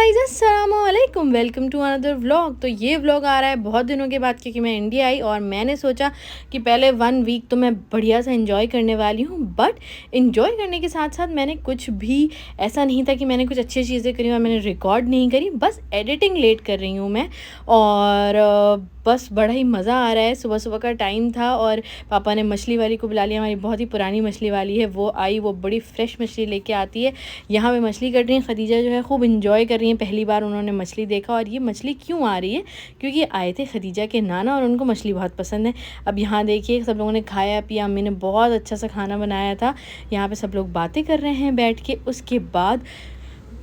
Guys, अस्सलामुअलैकुम, welcome to another vlog. तो ये व्लॉग आ रहा है बहुत दिनों के बाद, क्योंकि मैं इंडिया आई और मैंने सोचा कि पहले 1 वीक तो मैं बढ़िया सा एंजॉय करने वाली हूँ। बट एंजॉय करने के साथ साथ मैंने कुछ भी ऐसा नहीं था कि मैंने कुछ अच्छी चीज़ें करी और मैंने रिकॉर्ड नहीं करी, बस एडिटिंग लेट कर रही हूँ मैं। और बस बड़ा ही मज़ा आ रहा है। सुबह सुबह का टाइम था और पापा ने मछली वाली को बुला लिया। हमारी बहुत ही पुरानी मछली वाली है, वो आई, वो बड़ी फ्रेश मछली लेके आती है। यहाँ पे मछली कट रही है। खदीजा जो है खूब इंजॉय कर रही हैं, पहली बार उन्होंने मछली देखा। और ये मछली क्यों आ रही है, क्योंकि आए थे खदीजा के नाना और उनको मछली बहुत पसंद है। अब यहाँ देखिए सब लोगों ने खाया पिया, अम्मी ने बहुत अच्छा सा खाना बनाया था। यहाँ पे सब लोग बातें कर रहे हैं बैठ के। उसके बाद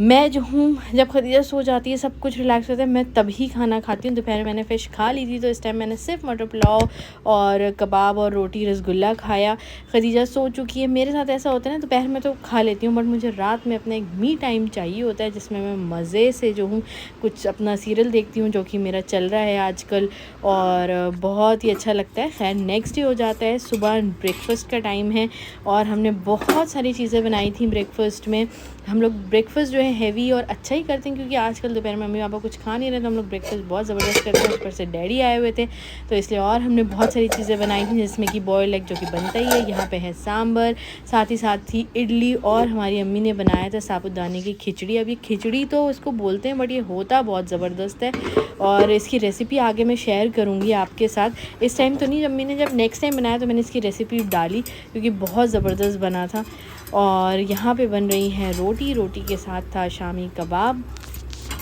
मैं जो हूँ, जब खदीजा सो जाती है सब कुछ रिलैक्स होता है, मैं तभी खाना खाती हूँ। दोपहर में मैंने फ़िश खा ली थी, तो इस टाइम मैंने सिर्फ मटर पुलाव और कबाब और रोटी रसगुल्ला खाया। खदीजा सो चुकी है। मेरे साथ ऐसा होता है ना, दोपहर में तो खा लेती हूँ, बट मुझे रात में अपना एक मी टाइम चाहिए होता है, जिसमें मैं मज़े से जो हूँ कुछ अपना सीरियल देखती हूँ, जो कि मेरा चल रहा है आजकल और बहुत ही अच्छा लगता है। खैर नेक्स्ट डे हो जाता है, सुबह ब्रेकफास्ट का टाइम है और हमने बहुत सारी चीज़ें बनाई थी ब्रेकफास्ट में। हम लोग ब्रेकफास्ट जो है हैवी और अच्छा ही करते हैं, क्योंकि आजकल दोपहर में मम्मी पापा कुछ खा नहीं रहे, तो हम लोग ब्रेकफास्ट बहुत ज़बरदस्त करते हैं। ऊपर से डैडी आए हुए थे, तो इसलिए और हमने बहुत सारी चीज़ें बनाई थी, जिसमें कि बॉयल एग जो कि बनता ही है। यहाँ पे है सांभर, साथ ही साथ ही इडली, और हमारी अम्मी ने बनाया था साबूदाने की खिचड़ी। अब ये खिचड़ी तो उसको बोलते हैं, बट ये होता बहुत ज़बरदस्त है और इसकी रेसिपी आगे मैं शेयर करूँगी आपके साथ। इस टाइम तो नहीं, अम्मी ने जब नेक्स्ट टाइम बनाया तो मैंने इसकी रेसिपी डाली, क्योंकि बहुत ज़बरदस्त बना था। और यहाँ पे बन रही है रोटी, रोटी के साथ था शामी कबाब।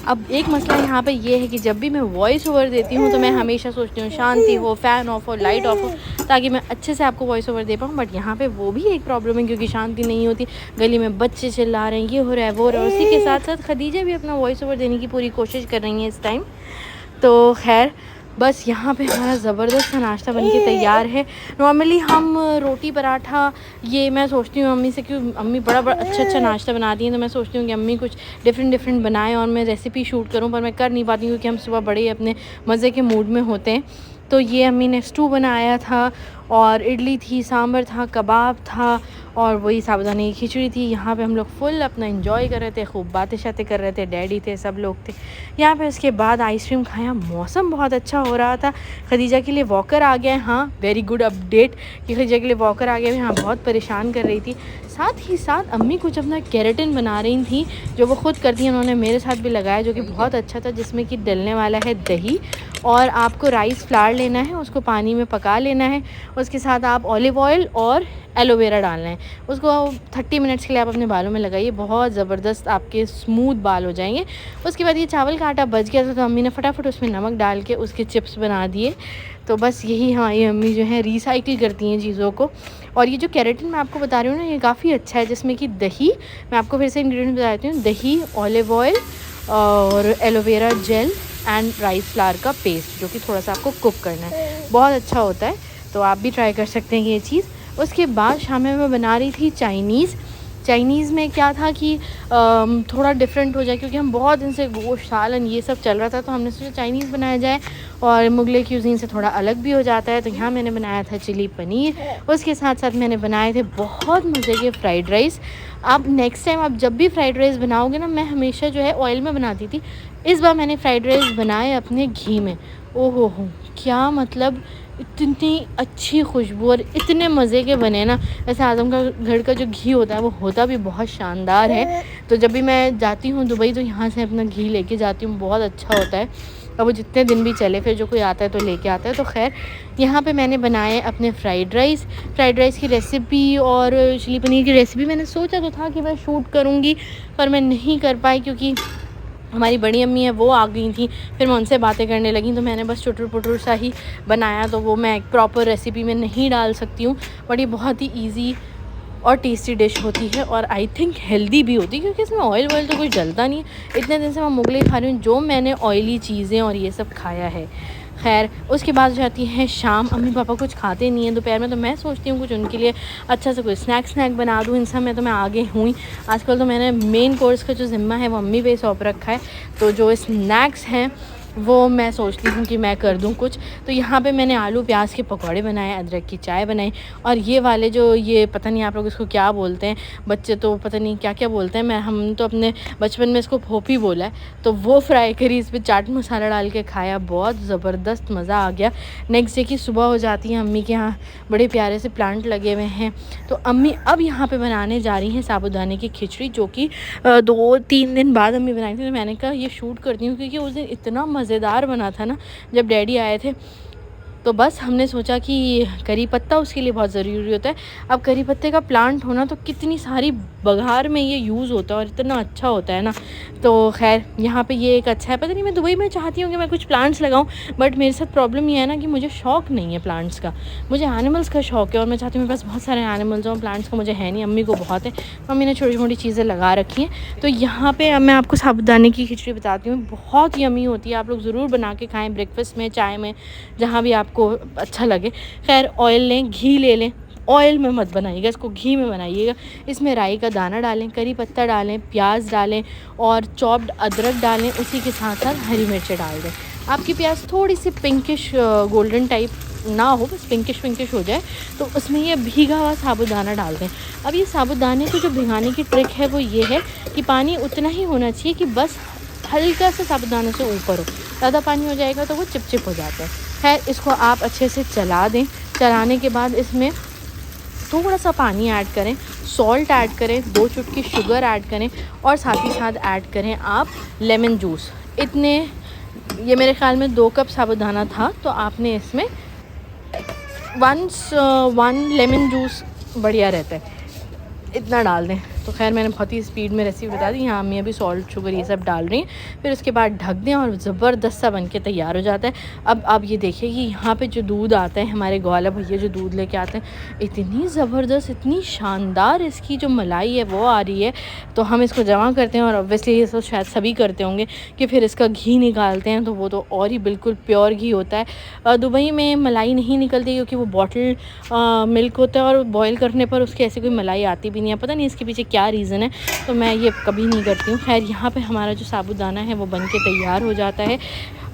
अब एक मसला यहाँ पे ये है कि जब भी मैं वॉइस ओवर देती हूँ तो मैं हमेशा सोचती हूँ शांति हो, फ़ैन ऑफ हो, लाइट ऑफ हो, ताकि मैं अच्छे से आपको वॉइस ओवर दे पाऊँ। बट यहाँ पे वो भी एक प्रॉब्लम है, क्योंकि शांति नहीं होती, गली में बच्चे चिल्ला रहे हैं, ये हो रहा है वो हो रहा है। उसी के साथ साथ खदीजा भी अपना वॉइस ओवर देने की पूरी कोशिश कर रही हैं इस टाइम। तो खैर बस यहाँ पे हमारा ज़बरदस्त सा नाश्ता बनके तैयार है। नॉर्मली हम रोटी पराठा, ये मैं सोचती हूँ अम्मी से, क्यों अम्मी बड़ा अच्छा नाश्ता बनाती हैं, तो मैं सोचती हूँ कि अम्मी कुछ डिफरेंट बनाएं और मैं रेसिपी शूट करूँ, पर मैं कर नहीं पाती हूँ, क्योंकि हम सुबह बड़े अपने मज़े के मूड में होते हैं। तो ये अम्मी ने स्टू बनाया था और इडली थी, सांभर था, कबाब था और वही साबूदाने की खिचड़ी थी। यहाँ पे हम लोग फुल अपना एंजॉय कर रहे थे, खूब बातें शातें कर रहे थे, डैडी थे, सब लोग थे यहाँ पे। उसके बाद आइसक्रीम खाया, मौसम बहुत अच्छा हो रहा था। खदीजा के लिए वॉकर आ गया है। हाँ, वेरी गुड अपडेट कि खदीजा के लिए वॉकर आ गया है। हाँ, बहुत परेशान कर रही थी। साथ ही साथ अम्मी कुछ अपना केराटिन बना रही थी, जो वो खुद करती हैं, उन्होंने मेरे साथ भी लगाया, जो कि बहुत अच्छा था, जिसमें कि डलने वाला है दही और आपको राइस फ्लावर लेना है, उसको पानी में पका लेना है। उसके साथ आप ऑलिव ऑयल और एलोवेरा डालना है। उसको 30 मिनट्स के लिए आप अपने बालों में लगाइए, बहुत ज़बरदस्त आपके स्मूथ बाल हो जाएंगे। उसके बाद ये चावल का आटा बच गया था, तो अम्मी ने फटाफट उसमें नमक डाल के उसके चिप्स बना दिए। तो बस यही हमारी अम्मी जो है रिसाइकिल करती हैं चीज़ों को। और ये जो केराटिन मैं आपको बता रही हूँ ना, ये काफ़ी अच्छा है, जिसमें कि दही, मैं आपको फिर से इंग्रेडिएंट बता देती हूँ, दही, ऑलिव ऑयल और aloe vera gel and rice flour का पेस्ट, जो कि थोड़ा सा आपको कुक करना है, बहुत अच्छा होता है। तो आप भी ट्राई कर सकते हैं ये चीज़। उसके बाद शाम में मैं बना रही थी चाइनीज़ में क्या था कि थोड़ा डिफरेंट हो जाए, क्योंकि हम बहुत दिन से गोश्त सालन ये सब चल रहा था, तो हमने सोचा चाइनीज़ बनाया जाए और मुगले क्यूजीन से थोड़ा अलग भी हो जाता है। तो यहाँ मैंने बनाया था चिली पनीर। उसके साथ साथ मैंने बनाए थे बहुत मज़े के फ़्राइड राइस। आप नेक्स्ट टाइम आप जब भी फ़्राइड राइस बनाओगे ना, मैं हमेशा जो है ऑयल में बनाती थी, इस बार मैंने फ़्राइड राइस बनाए अपने घी में। ओहो हो, क्या मतलब, इतनी अच्छी खुशबू और इतने मज़े के बने ना। वैसे आजम का घर का जो घी होता है वो होता भी बहुत शानदार है। तो जब भी मैं जाती हूँ दुबई, तो यहाँ से अपना घी लेके जाती हूँ, बहुत अच्छा होता है और वो जितने दिन भी चले, फिर जो कोई आता है तो लेके आता है। तो खैर यहाँ पे मैंने बनाए अपने फ़्राइड राइस की रेसिपी और चिली पनीर की रेसिपी। मैंने सोचा तो था कि मैं शूट करूँगी, पर मैं नहीं कर पाई, क्योंकि हमारी बड़ी अम्मी है वो आ गई थी, फिर मैं उनसे बातें करने लगी, तो मैंने बस चुटुर पुटुर सा ही बनाया। तो वो मैं एक प्रॉपर रेसिपी में नहीं डाल सकती हूँ, बट ये बहुत ही ईजी और टेस्टी डिश होती है और आई थिंक हेल्दी भी होती है, क्योंकि इसमें ऑयल तो कुछ डलता नहीं है। इतने दिन से मैं मुगले खा रही हूँ, जो मैंने ऑयली चीज़ें और ये सब खाया है। खैर उसके बाद जाती है शाम। अम्मी पापा कुछ खाते नहीं हैं दोपहर में, तो मैं सोचती हूँ कुछ उनके लिए अच्छा से कोई स्नैक बना दूँ। इन सब में तो मैं आगे हुई आजकल। तो मैंने मेन कोर्स का जो ज़िम्मा है वो अम्मी पे सौंप रखा है। तो जो स्नैक्स हैं वो मैं सोचती हूँ कि मैं कर दूँ कुछ। तो यहाँ पे मैंने आलू प्याज के पकौड़े बनाए, अदरक की चाय बनाई, और ये वाले जो ये पता नहीं आप लोग इसको क्या बोलते हैं, बच्चे तो पता नहीं क्या क्या बोलते हैं, हम तो अपने बचपन में इसको फोपी बोला है। तो वो फ्राई करी, इस पर चाट मसाला डाल के खाया, बहुत ज़बरदस्त मज़ा आ गया। नेक्स्ट डे की सुबह हो जाती है, अम्मी के यहाँ बड़े प्यारे से प्लांट लगे हुए हैं, तो अम्मी अब यहाँ पे बनाने जा रही हैं साबूदाने की खिचड़ी, जो कि 2-3 दिन बाद अम्मी बनाई थी। तो मैंने कहा ये शूट करती हूँ, क्योंकि उस दिन इतना मज़ेदार बना था ना जब डैडी आए थे। तो बस हमने सोचा कि करी पत्ता उसके लिए बहुत ज़रूरी होता है। अब करी पत्ते का प्लांट होना तो कितनी सारी बघार में ये यूज़ होता है और इतना अच्छा होता है ना। तो खैर यहाँ पे ये एक अच्छा है। पता नहीं, मैं दुबई में चाहती हूँ कि मैं कुछ प्लांट्स लगाऊँ, बट मेरे साथ प्रॉब्लम ये है ना कि मुझे शौक़ नहीं है प्लांट्स का, मुझे एनिमल्स का शौक़ है, और मैं चाहती हूँ मेरे पास बहुत सारे एनिमल्स हों। प्लांट्स का मुझे है नहीं, अम्मी को बहुत है, मम्मी ने छोटी छोटी चीज़ें लगा रखी हैं। तो यहाँ पे अब मैं आपको साबूदाने की खिचड़ी बताती हूँ, बहुत यम्मी होती है, आप लोग ज़रूर बना के खाएँ, ब्रेकफास्ट में, चाय में, जहाँ भी आपको अच्छा लगे। खैर ऑयल लें, घी ले लें, ऑयल में मत बनाइएगा इसको, घी में बनाइएगा। इसमें राई का दाना डालें, करी पत्ता डालें, प्याज डालें, और चॉप्ड अदरक डालें, उसी के साथ साथ हरी मिर्चें डाल दें। आपकी प्याज थोड़ी सी पिंकिश गोल्डन टाइप ना हो, बस पिंकिश हो जाए, तो उसमें ये भीगा हुआ साबूदाना डाल दें। अब ये साबूदाने को जो भिगाने की ट्रिक है वो ये है कि पानी उतना ही होना चाहिए कि बस हल्का सा साबूदाने से ऊपर हो, ज़्यादा पानी हो जाएगा तो वो चिपचिप हो जाता है। खैर इसको आप अच्छे से चला दें। चलाने के बाद इसमें थोड़ा सा पानी ऐड करें, सॉल्ट ऐड करें, 2 चुटकी शुगर ऐड करें, और साथ ही साथ ऐड करें आप लेमन जूस। इतने, ये मेरे ख़्याल में 2 कप साबूदाना था, तो आपने इसमें 1 लेमन जूस बढ़िया रहता है, इतना डाल दें। तो खैर मैंने बहुत ही स्पीड में रेसिपी बता दी। यहाँ अम्मी अभी सॉल्ट शुगर ये सब डाल रही हैं, फिर उसके बाद ढक दें और ज़बरदस्त सा बन के तैयार हो जाता है। अब आप ये देखिए कि यहाँ पे जो दूध आता है, हमारे ग्वाला भैया जो दूध लेके आते हैं, इतनी ज़बरदस्त, इतनी शानदार इसकी जो मलाई है वो आ रही है। तो हम इसको जमा करते हैं, और ऑब्वियसली ये तो शायद सभी करते होंगे कि फिर इसका घी निकालते हैं, तो वो तो और ही बिल्कुल प्योर घी होता है। दुबई में मलाई नहीं निकलती क्योंकि वो बॉटल मिल्क होता है, और बॉयल करने पर उसकी ऐसी कोई मलाई आती भी नहीं है, पता नहीं इसके पीछे क्या रीज़न है, तो मैं ये कभी नहीं करती हूँ। खैर यहाँ पे हमारा जो साबूदाना है वो बन के तैयार हो जाता है,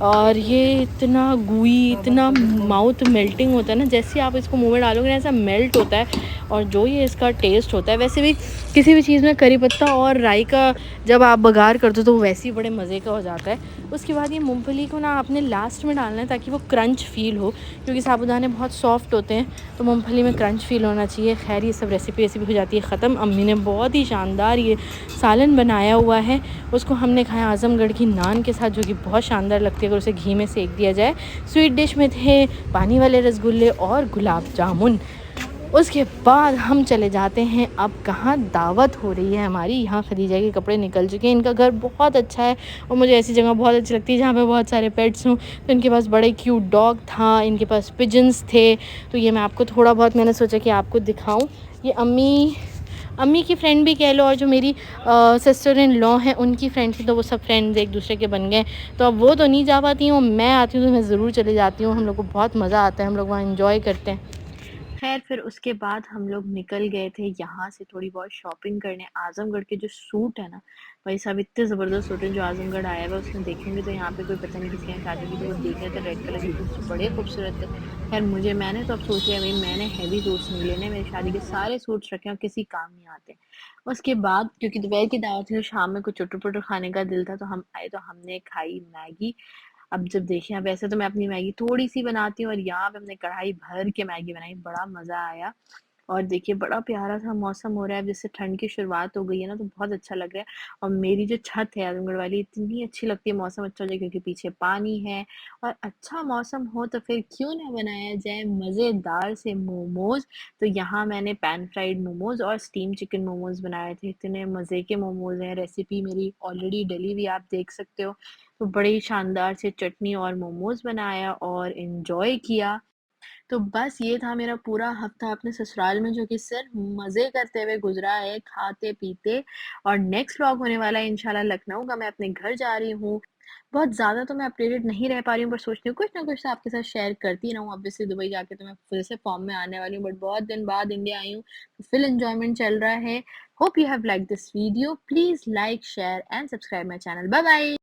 और ये इतना gooey, इतना माउथ मेल्टिंग होता है ना, जैसे आप इसको मुँह में डालोगे ना ऐसा मेल्ट होता है। और जो ये इसका टेस्ट होता है, वैसे भी किसी भी चीज़ में करी पत्ता और राई का जब आप बघार कर दो तो वैसे ही बड़े मज़े का हो जाता है। उसके बाद ये मूंगफली को ना आपने लास्ट में डालना है ताकि वो क्रंच फ़ील हो, क्योंकि साबूदाने बहुत सॉफ्ट होते हैं, तो मूंगफली में क्रंच फ़ील होना चाहिए। खैर ये सब रेसिपी हो जाती है ख़त्म। अम्मी ने बहुत ही शानदार ये सालन बनाया हुआ है, उसको हमने खाया आज़मगढ़ की नान के साथ, जो कि बहुत शानदार लगती है अगर उसे घी में सेक दिया जाए। स्वीट डिश में थे पानी वाले रसगुल्ले और गुलाब जामुन। उसके बाद हम चले जाते हैं, अब कहाँ दावत हो रही है हमारी। यहाँ खदीजा के कपड़े निकल चुके हैं। इनका घर बहुत अच्छा है, और मुझे ऐसी जगह बहुत अच्छी लगती है जहाँ पे बहुत सारे पेट्स हों। तो इनके पास बड़े क्यूट डॉग था, इनके पास पिजन्स थे, तो ये मैं आपको थोड़ा बहुत मैंने सोचा कि आपको दिखाऊं। ये अम्मी की फ्रेंड भी कह लो, और जो मेरी सिस्टर इन लॉ हैं उनकी फ्रेंड थी, तो वो सब फ्रेंड्स एक दूसरे के बन गए। तो अब वो तो नहीं जा पाती हूँ, मैं आती हूँ तो मैं ज़रूर चले जाती हूँ। हम लोग को बहुत मज़ा आता है, हम लोग वहाँ एंजॉय करते हैं। खैर फिर उसके बाद हम लोग निकल गए थे यहाँ से थोड़ी बहुत शॉपिंग करने। आजमगढ़ के जो सूट है ना, भाई साहब इतने ज़बरदस्त सूट हैं। जो आजमगढ़ आया हुआ उसने देखेंगे तो यहाँ पे कोई पता नहीं किसके यहाँ शादी की, तो वो देख रहे थे रेड कलर के सूट बड़े खूबसूरत थे। खैर मैंने तो अब सोच लिया भाई मैंने हैवी सूट्स नहीं लेने, मेरी शादी के सारे सूट्स रखे और किसी काम नहीं आते। उसके बाद क्योंकि दोपहर की दावत थी, तो शाम में कुछ चुटुर पुटर खाने का दिल था, तो हम आए, तो हमने खाई मैगी। अब जब देखें, अब वैसे तो मैं अपनी मैगी थोड़ी-सी बनाती हूँ, और यहाँ पे हमने कढ़ाई भर के मैगी बनाई, बड़ा मज़ा आया। और देखिए बड़ा प्यारा-सा मौसम हो रहा है, अब जैसे ठंड की शुरुआत हो गई है ना, तो बहुत अच्छा लग रहा है। और मेरी जो छत है आजमगढ़ वाली, इतनी अच्छी लगती है, मौसम अच्छा हो जाए क्योंकि पीछे पानी है, और अच्छा मौसम हो तो फिर क्यों ना बनाया जाए मज़ेदार से मोमोज़। तो यहाँ मैंने पैन फ्राइड मोमोज़ और स्टीम चिकन मोमोज़ बनाए थे, इतने मज़े के मोमोज़ हैं। रेसिपी मेरी ऑलरेडी डली हुई है, आप देख सकते हो। तो बड़े ही शानदार से चटनी और मोमोज़ बनाया और एन्जॉय किया। तो बस ये था मेरा पूरा हफ़्ता अपने ससुराल में, जो कि सिर्फ़ मज़े करते हुए गुज़रा है, खाते-पीते। और नेक्स्ट व्लॉग होने वाला है इंशाल्लाह लखनऊ का, मैं अपने घर जा रही हूँ। बहुत ज़्यादा तो मैं अपडेटेड नहीं रह पा रही हूँ, पर सोच रही हूँ कुछ ना कुछ तो आपके साथ शेयर करती रहूँ। ऑब्वियसली दुबई जाके तो मैं फिर से फ़ॉर्म में आने वाली हूँ, बट बहुत दिन बाद इंडिया आई हूँ, तो फुल एन्जॉयमेंट चल रहा है। Hope you have liked this video. Please like, share and subscribe my channel. Bye bye.